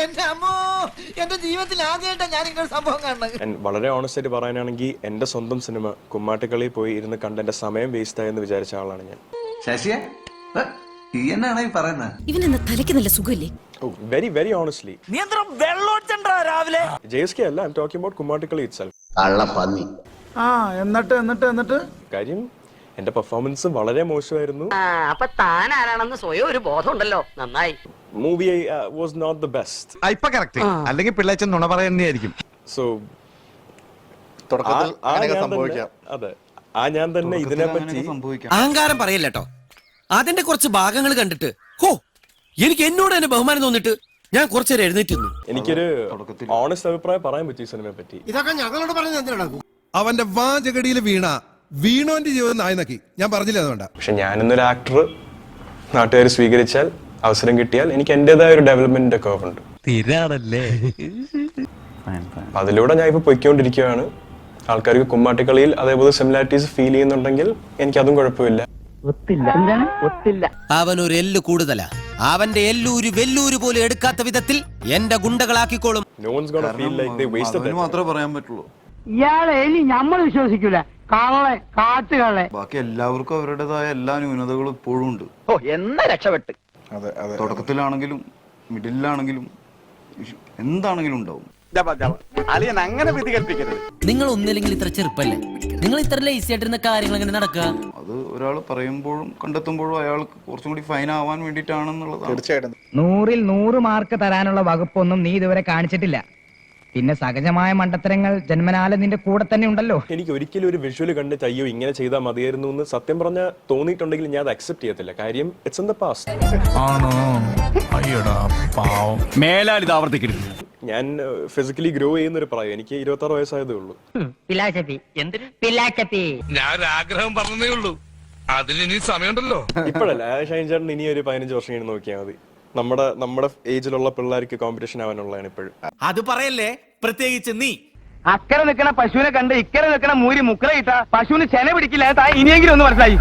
എന്റെ അമ്മോ, എന്റെ ജീവിതത്തിൽ ആദ്യമായിട്ടാണ് ഞാൻ ഇങ്ങനെ സംഭവം കാണുന്നത്. വളരെ ഓണസ്റ്റ് ആയിട്ട് പറയാനാണെങ്കിൽ എന്റെ സ്വന്തം സിനിമ കുമ്മാട്ടിക്കളി പോയി ഇരുന്ന് കണ്ട് എന്റെ സമയം വേസ്റ്റ് ആയെന്ന് വിചാരിച്ച ആളാണ് ഞാൻ. ശശിയെ എന്നാണ് ഈ പറയുന്നത്? ഇവനെന്താ തലയ്ക്ക് നല്ല സുഖമില്ലേ? വെരി വെരി ഓണസ്റ്റ്ലി നിയന്ത്രണം വെള്ളോച്ചണ്ടാ രാവിലെ. JSK അല്ല, ഐ എം ടോക്കിംഗ് അബൌട്ട് കുമ്മാട്ടിക്കളി ഇറ്റ്സെൽഫ്. കള്ളപ്പന്നി. എന്നിട്ട് കാര്യം എന്റെ പെർഫോമൻസ് വളരെ മോശമായിരുന്നു. അപ്പൊ താൻ ആരാണെന്ന് സ്വയം ഒരു ബോധം ഉണ്ടല്ലോ. നന്നായി. Movie was not the best. ഇപ്പൊ കറക്റ്റ്, അല്ലെങ്കിൽ പിള്ളേച്ചൻ നുണ പറയുന്നതായിരിക്കും. സോ അതെ, ഞാൻ തന്നെ ഇതിനെപ്പറ്റി അഹങ്കാരം പറയല്ലോ. അതിന്റെ കുറച്ച് ഭാഗങ്ങൾ കണ്ടിട്ട് ഹോ, എനിക്ക് എന്നോട് തന്നെ ബഹുമാനം തോന്നിട്ട് ഞാൻ കുറച്ചേരം എഴുന്നേറ്റ്. എനിക്കൊരു ഓണസ്റ്റ് അഭിപ്രായം പറയാൻ പറ്റി ഈ സിനിമയെ പറ്റി. ഇതൊക്കെ ഞങ്ങളോട് പറഞ്ഞു. അവന്റെ വാചകടിയിൽ വീണോന്റെ ജീവിതം നായനക്കി ഞാൻ പറഞ്ഞില്ല, അതുകൊണ്ട. പക്ഷെ ഞാനിന്നൊരു ആക്ടർ നാട്ടുകാർ സ്വീകരിച്ചാൽ, അവസരം കിട്ടിയാൽ എനിക്ക് എന്റേതായ ഒരു ഡെവലപ്മെന്റ് കർവ് ഉണ്ട്. അതിലൂടെ ഞാൻ ഇപ്പൊ പൊയ്ക്കൊണ്ടിരിക്കുകയാണ്. ആൾക്കാർക്ക് കുമ്മാട്ടിക്കളിയിൽ അതേപോലെ സിമിലാരിറ്റീസ് ഫീൽ ചെയ്യുന്നുണ്ടെങ്കിൽ എനിക്ക് അതും കുഴപ്പമില്ല. അവൻ ഒരു എല്ല് കൂടുതലാ. അവന്റെ എല്ലൂര് വെല്ലൂര് പോലും എടുക്കാത്ത വിധത്തിൽ എന്റെ ഗുണ്ടകളാക്കിക്കോളും. No one's gonna feel like they wasted their time. മാത്രമേ പറയാൻ പറ്റുള്ളൂ. ഇയാളെ ഇനി നമ്മൾ വിശ്വസിക്കൂല. കള്ളെ കാട്ടുകളെ. ബാക്കി എല്ലാവർക്കും അവരുടേതായ എല്ലാ ന്യൂനതകളും ഇപ്പോഴും ഉണ്ട്. ഓ, എന്നാ രക്ഷപ്പെട്ട്. തുടക്കത്തിലാണെങ്കിലും മിഡിലാണെങ്കിലും എന്താണെങ്കിലും ഉണ്ടാവും. അങ്ങനെ വിധി കൽപ്പിക്കരുത്. നിങ്ങൾ ഒന്നില്ലെങ്കിൽ ഇത്ര ചെറുപ്പല്ലേ, നിങ്ങൾ ഇത്ര ലേസി ആയിട്ടിരുന്ന കാര്യങ്ങൾ എങ്ങനെ നടക്കുക? അത് ഒരാൾ പറയുമ്പോഴും കണ്ടെത്തുമ്പോഴും അയാൾക്ക് കുറച്ചും കൂടി ഫൈൻ ആവാൻ വേണ്ടിയിട്ടാണെന്നുള്ളതാണ്. തീർച്ചയായിട്ടും 100-ൽ 100 മാർക്ക് തരാനുള്ള വകുപ്പൊന്നും നീ ഇതുവരെ കാണിച്ചിട്ടില്ല. പിന്നെ സഹജമായ മണ്ടത്തരങ്ങൾ ജന്മനാല നിന്റെ കൂടെ തന്നെ ഉണ്ടല്ലോ. എനിക്ക് ഒരിക്കലും ഒരു വിഷ്വൽ കണ്ടിട്ട് അയ്യോ ഇങ്ങനെ ചെയ്താൽ മതിയായിരുന്നു എന്ന് സത്യം പറഞ്ഞ തോന്നിയിട്ടുണ്ടെങ്കിൽ ഞാൻ അത് അക്സെപ്റ്റ് ചെയ്യത്തില്ല. കാര്യം ഇറ്റ്സ് ഇൻ ദ പാസ്റ്റ്. മേലാൽ ഇത് ആവർത്തിക്കരുത്. ഞാൻ ഫിസിക്കലി ഗ്രോ ചെയ്യുന്ന ഒരു പ്രായം. എനിക്ക് 26 വയസ്സായതേ ഉള്ളൂ. ഞാൻ ഒരു ആഗ്രഹം പറഞ്ഞതേ ഉള്ളൂ, അതിന് സമയമുണ്ടല്ലോ. ഇപ്പോഴല്ല, ഷൈൻ ചേട്ടൻ ഇനി ഒരു 15 വർഷം കഴിഞ്ഞ് നോക്കിയാൽ മതി. നമ്മുടെ ഏജിലുള്ള പിള്ളേർക്ക് കോമ്പറ്റീഷൻ ആവാനുള്ളതാണ് ഇപ്പോഴും. അത് പറയല്ലേ, പ്രത്യേകിച്ച് നീ. അക്കരെ നിൽക്കണ പശുവിനെ കണ്ട് ഇക്കരെ നിൽക്കണ മൂരി മുക്കറ ഇട്ട പശുവിന് ചെന പിടിക്കില്ല. ഇനിയെങ്കിലും ഒന്ന് മനസ്സിലായി.